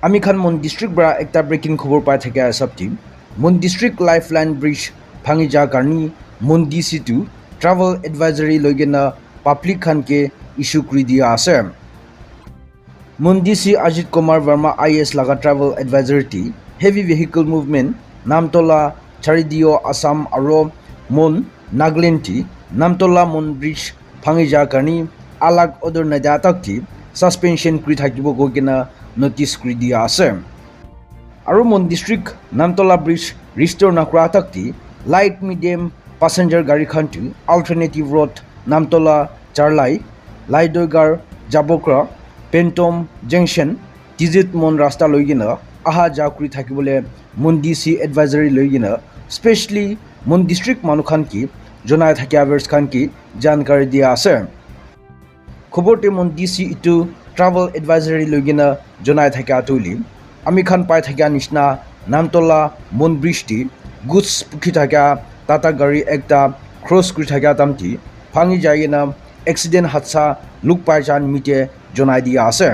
আমি খান মন ডিস্ট্ৰিক্ট বৰা একটা ব্ৰেকিং খবৰ পাই থাকে আসপটি মন ডিস্ট্রিক্ট লাইফলাইন ব্রিজ ভাঙি যা কারণে মন ডিসি টু ট্রাভেল এডভাইজারি লইগেনা পাবলিক খানকে ইস্যু করে দিয়া আছে মন ডিসি অজিত কুমার বর্মা আইএস লাগা ট্রাভেল এডভাইজারিটি হেভি ভেহিকল মুভমেন্ট নামতলা চারিদিও আসাম আৰু মন নাগালেণ্ডটি নামতলা মন ব্রিজ ভাঙি যা কারণে আলাগ অদর নাইদা তাকটি সাসপেনশন করে থাকিব গইকেনা নোটিস করে দিয়া আছে আৰু মন ডিস্ট্রিক্ট নামতলা ব্রিজ রিস্টোর নকরা তাকটি লাইট মিডিয়াম প্যাসেঞ্জার গাড়ি খানটি অল্টারনেটিভ রোড নামতলা চারলাই লাইদৈগার জাবকরা পেন্টম জংশন টিজিত মন রাস্তা লইগিনা আহা যা করে থাকিবলে মন ডিসি এডভাইজারি লইগিনা স্পেশালি মন ডিস্ট্রিক্ট মানুখানকি জনাই থাকি আভার্স খানকি জানকারি দিয়া আছে খবরটি মন ডিসি ইটু ট্রাভেল এডভাইজারি লইগিনা জনাই থাকে আতুলি আমি খান পাই থাকা নিচিনা নামতলা মন ব্রিজটি গুডস পুখি থাকা টাটা গাড়ি একটা ক্রস করে থাকা তামটি ভাঙি যাইগিনা এক্সিডেন্ট হাদসা লুক পাই যান মিটে জনাই দিয়া আছে